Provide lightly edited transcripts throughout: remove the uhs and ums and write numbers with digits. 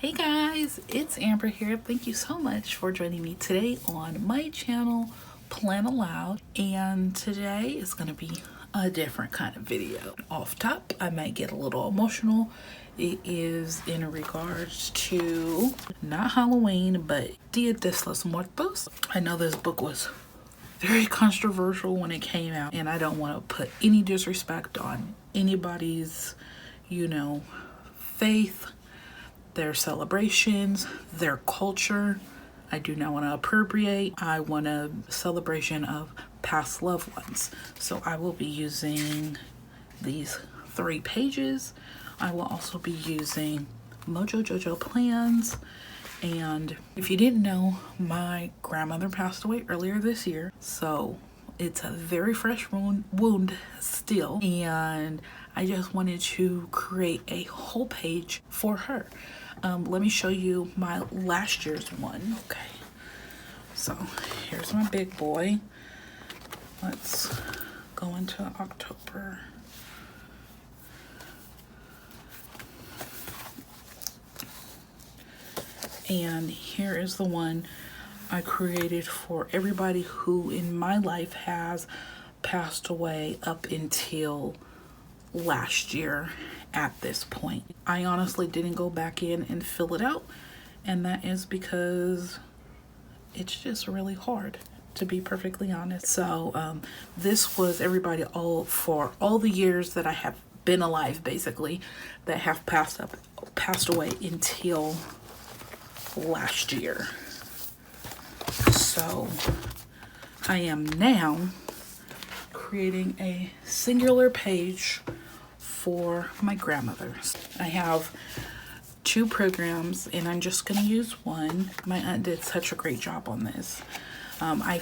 Hey guys, it's Amber here. Thank you so much for joining me today on my channel, Plan Aloud. And today is going to be a different kind of video. Off top, I might get a little emotional. It is in regards to not Halloween, but Dia de los Muertos. I know this book was very controversial when it came out, and I don't want to put any disrespect on anybody's, faith, their celebrations, their culture. I do not want to appropriate. I want a celebration of past loved ones. So I will be using these 3 pages. I will also be using Mojo Jojo plans. And if you didn't know, my grandmother passed away earlier this year. So it's a very fresh wound still. And I just wanted to create a whole page for her. Let me show you my last year's one. Okay, so here's my big boy. Let's go into October. And here is the one I created for everybody who in my life has passed away up until last year at this point. I honestly didn't go back in and fill it out, and that is because it's just really hard, to be perfectly honest. So this was everybody for all the years that I have been alive, basically, that have passed away until last year. So I am now creating a singular page for my grandmothers. I have 2 programs and I'm just gonna use one. My aunt did such a great job on this.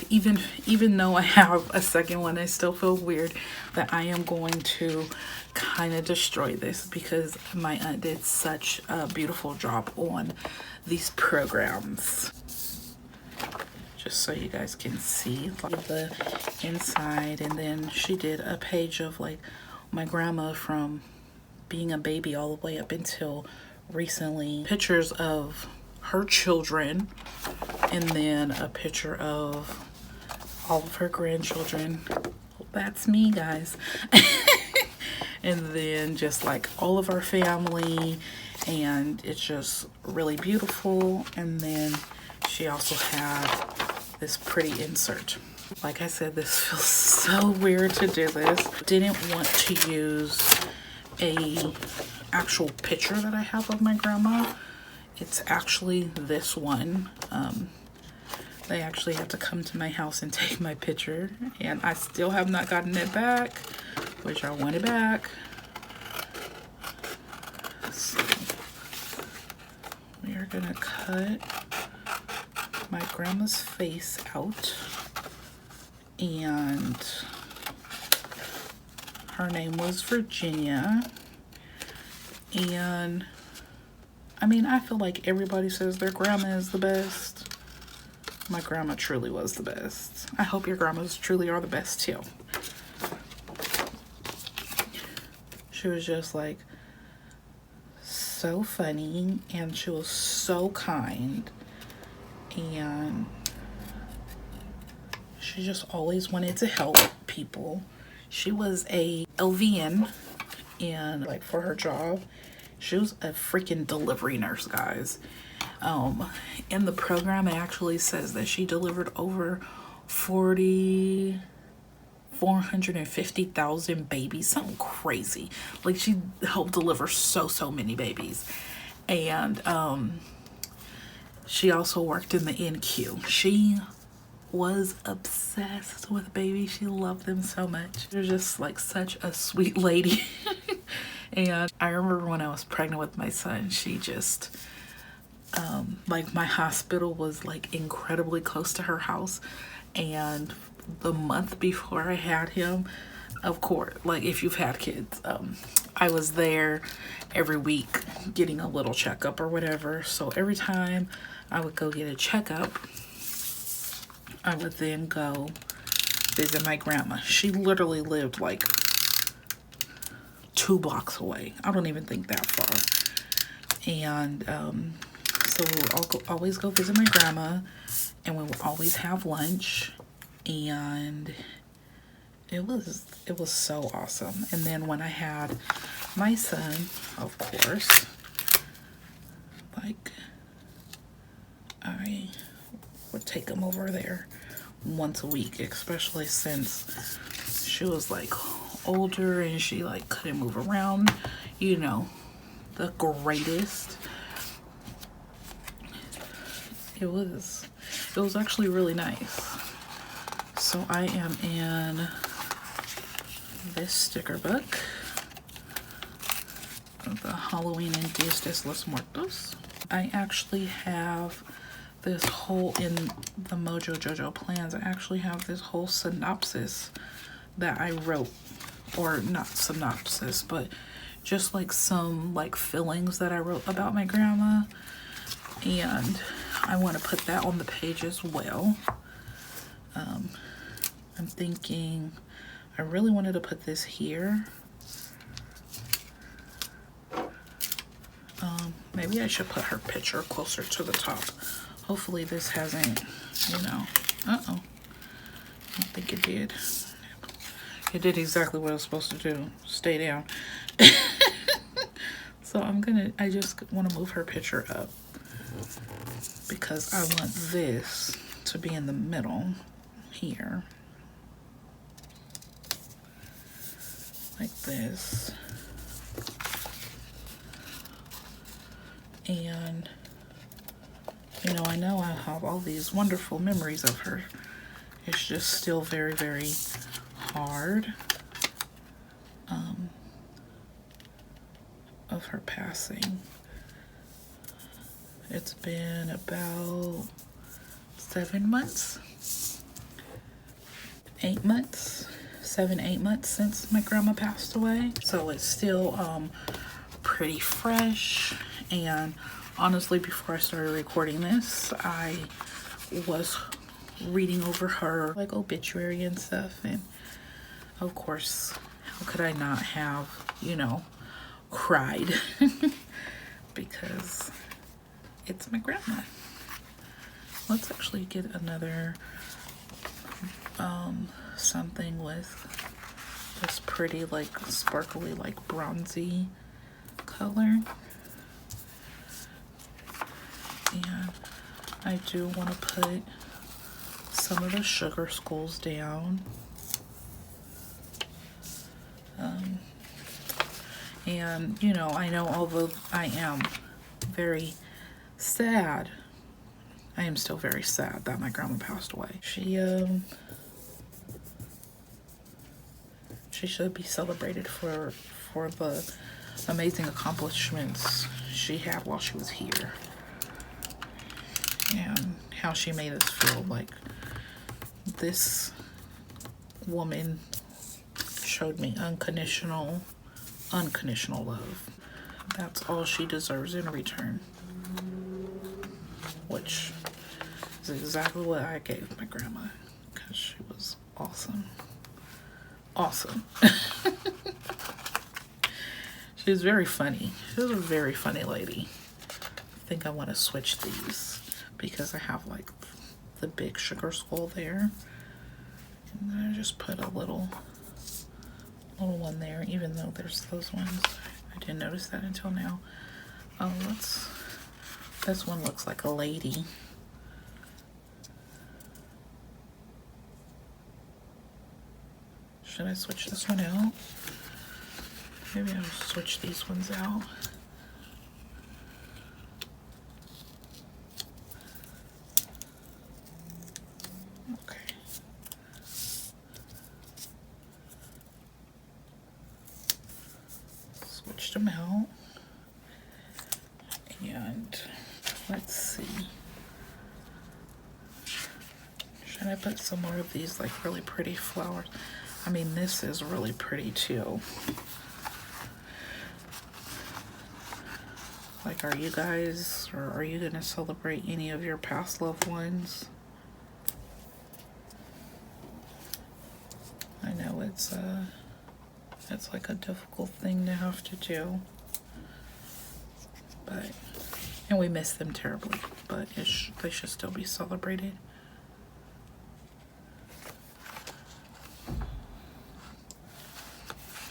Even though I have a second one, I still feel weird that I am going to kind of destroy this because my aunt did such a beautiful job on these programs. Just so you guys can see the inside, and then she did a page of like my grandma from being a baby all the way up until recently, pictures of her children, and then a picture of all of her grandchildren. That's me, guys. And then just like all of our family, and it's just really beautiful. And then she also had this pretty insert. Like I said, this feels so weird to do this. Didn't want to use a actual picture that I have of my grandma. It's actually this one. They actually had to come to my house and take my picture, and I still have not gotten it back, which I want it back. So we are gonna cut my grandma's face out, and her name was Virginia. And I mean, I feel like everybody says their grandma is the best. My grandma truly was the best. I hope your grandmas truly are the best too. She was just like so funny, and she was so kind, and she just always wanted to help people. She was a LVN, and like for her job, she was a freaking delivery nurse, guys. In the program, it actually says that she delivered over 450,000 babies, something crazy. Like, she helped deliver so many babies. And she also worked in the NQ. She was obsessed with babies. She loved them so much. She was just like such a sweet lady. And I remember when I was pregnant with my son, she just like, my hospital was like incredibly close to her house, and the month before I had him, of course, like if you've had kids, I was there every week getting a little checkup or whatever. So every time I would go get a checkup, I would then go visit my grandma. She literally lived like 2 blocks away. I don't even think that far. And so we'll always go visit my grandma, and we would always have lunch, and it was so awesome. And then when I had my son, of course, like, I would take him over there once a week, especially since she was like older and she like couldn't move around, you know, the greatest. It was actually really nice. So I am in this sticker book, the Halloween Induced Los Muertos. I actually have this whole, in the Mojo Jojo plans, I actually have this whole synopsis that I wrote, or not synopsis, but just like some like feelings that I wrote about my grandma, and I want to put that on the page as well. I'm thinking I really wanted to put this here. Maybe I should put her picture closer to the top. Hopefully this hasn't, you know, uh-oh. I don't think it did. It did exactly what it was supposed to do. Stay down. So I just want to move her picture up because I want this to be in the middle here. Like this. And, you know I have all these wonderful memories of her. It's just still very, very hard of her passing. It's been about 7 months, 8 months, 7-8 months since my grandma passed away. So it's still pretty fresh. And honestly, before I started recording this, I was reading over her like obituary and stuff, and of course, how could I not have, you know, cried because it's my grandma. Let's actually get another something with this pretty like sparkly like bronzy color. And I do want to put some of the sugar skulls down. And, you know, I know although I am very sad, I am still very sad that my grandma passed away. She should be celebrated for the amazing accomplishments she had while she was here. And how she made us feel like this woman showed me unconditional love. That's all she deserves in return, which is exactly what I gave my grandma, because she was awesome. She was very funny. She was a very funny lady. I think I want to switch these because I have like the big sugar skull there, and then I just put a little one there, even though there's those ones. I didn't notice that until now. Oh, this one looks like a lady. Should I switch this one out? Maybe I'll switch these ones out. Switched them out, and let's see, should I put some more of these like really pretty flowers? I mean, this is really pretty too. Like, are you guys, or are you gonna celebrate any of your past loved ones? I know it's like a difficult thing to have to do, but, and we miss them terribly, but they should still be celebrated.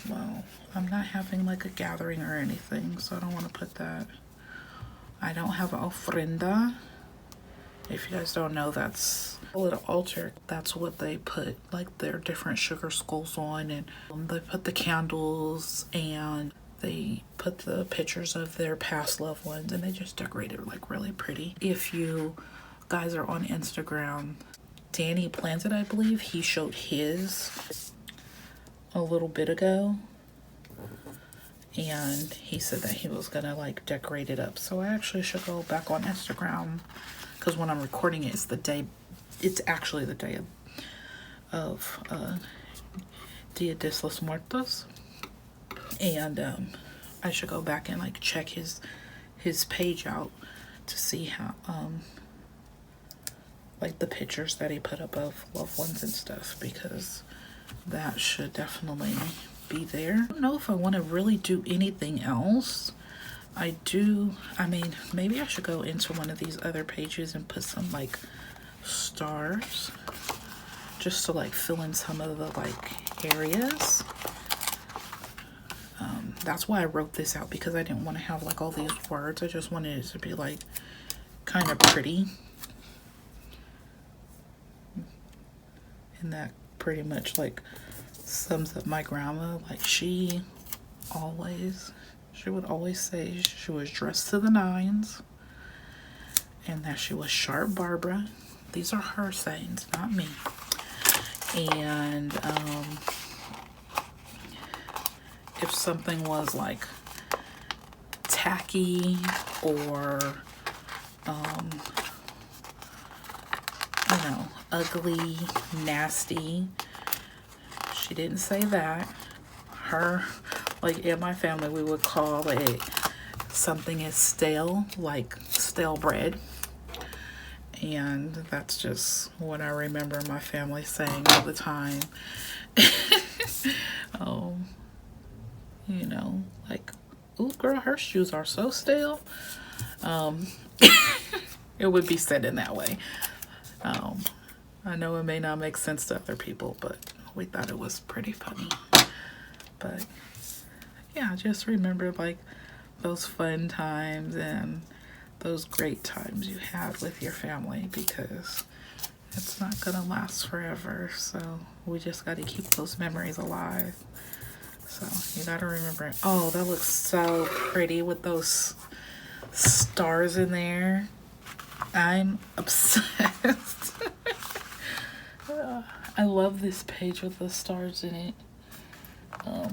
Well, I'm not having like a gathering or anything, so I don't want to put that. I don't have an ofrenda. If you guys don't know, that's a little altar. That's what they put like their different sugar skulls on, and they put the candles and they put the pictures of their past loved ones, and they just decorate it like really pretty. If you guys are on Instagram, Danny Plans It, I believe, he showed his a little bit ago, and he said that he was gonna like decorate it up. So I actually should go back on Instagram, because when I'm recording it, it's actually the day of Dia de los Muertos, and I should go back and like check his page out to see how like the pictures that he put up of loved ones and stuff, because that should definitely be there. I don't know if I want to really do anything else. I mean, maybe I should go into one of these other pages and put some like stars, just to like fill in some of the like areas. That's why I wrote this out, because I didn't want to have like all these words. I just wanted it to be like kind of pretty. And that pretty much like sums up my grandma. Like she would always say she was dressed to the nines, and that she was sharp Barbara. These are her sayings, not me. And if something was like tacky or you know, ugly, nasty, she didn't say that. Her, like in my family, we would call it something as stale, like stale bread. And that's just what I remember my family saying all the time. You know, like, ooh, girl, her shoes are so stale. It would be said in that way. I know it may not make sense to other people, but we thought it was pretty funny. But yeah, just remember like those fun times and those great times you had with your family, because it's not gonna last forever. So we just got to keep those memories alive. So you gotta remember it. Oh, that looks so pretty with those stars in there. I'm obsessed. I love this page with the stars in it. I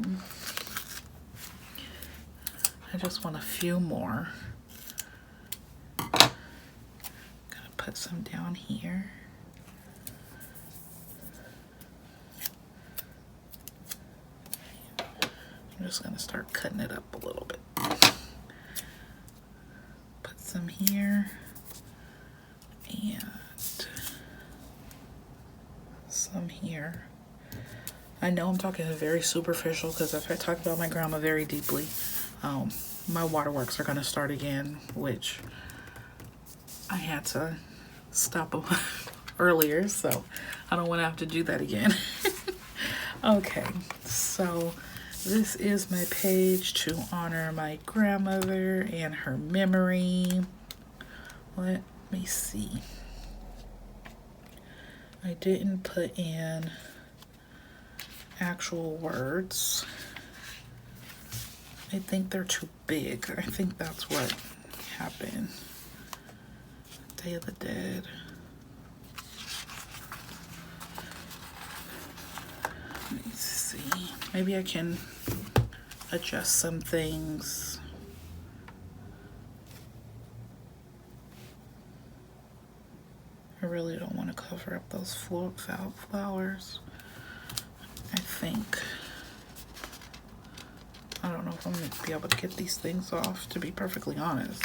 just want a few more. Gonna put some down here. I'm just gonna start cutting it up a little bit. Put some here and some here. I know I'm talking very superficial, because if I talk about my grandma very deeply, my waterworks are gonna start again, which I had to stop them earlier, so I don't want to have to do that again. Okay, so this is my page to honor my grandmother and her memory. Let me see. I didn't put in actual words. I think they're too big. I think that's what happened. Day of the Dead. Let me see. Maybe I can adjust some things. I really don't want to cover up those flowers. I think. I don't know if I'm going to be able to get these things off, to be perfectly honest.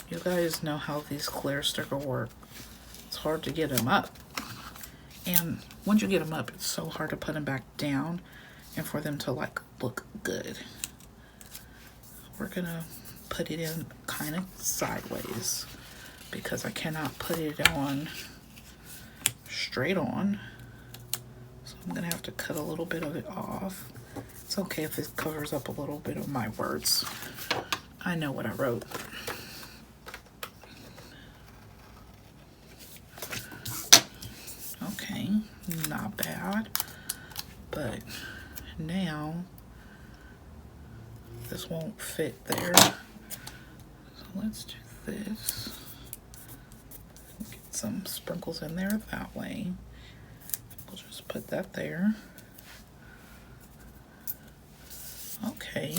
You guys know how these clear sticker work. It's hard to get them up. And once you get them up, it's so hard to put them back down and for them to like look good. We're gonna put it in kind of sideways because I cannot put it on straight on. So I'm gonna have to cut a little bit of it off. It's okay if it covers up a little bit of my words. I know what I wrote. Okay, not bad. But now this won't fit there. So let's do this. Get some sprinkles in there that way. We'll just put that there. Okay.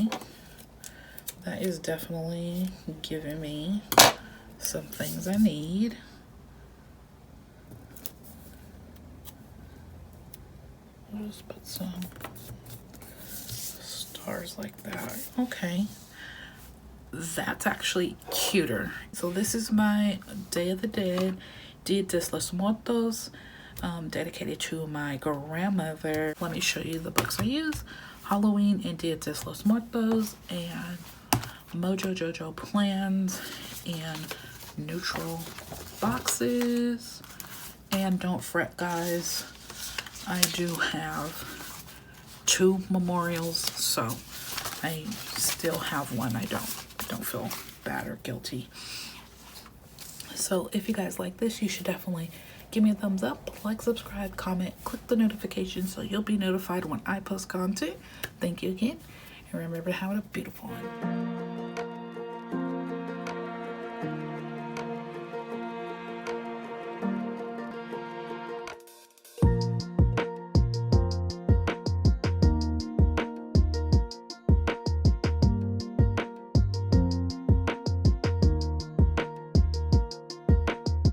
That is definitely giving me some things I need. We'll just put some stars like that. Okay. That's actually cuter. So this is my Day of the Dead, Dia de los Muertos, dedicated to my grandmother. Let me show you the books I use. Halloween and Dia de los Muertos, and Mojo Jojo plans, and neutral boxes. And don't fret, guys, I do have 2 memorials, so I still have one. I don't feel bad or guilty. So if you guys like this, you should definitely give me a thumbs up, like, subscribe, comment, click the notification so you'll be notified when I post content. Thank you again, and remember to have a beautiful one.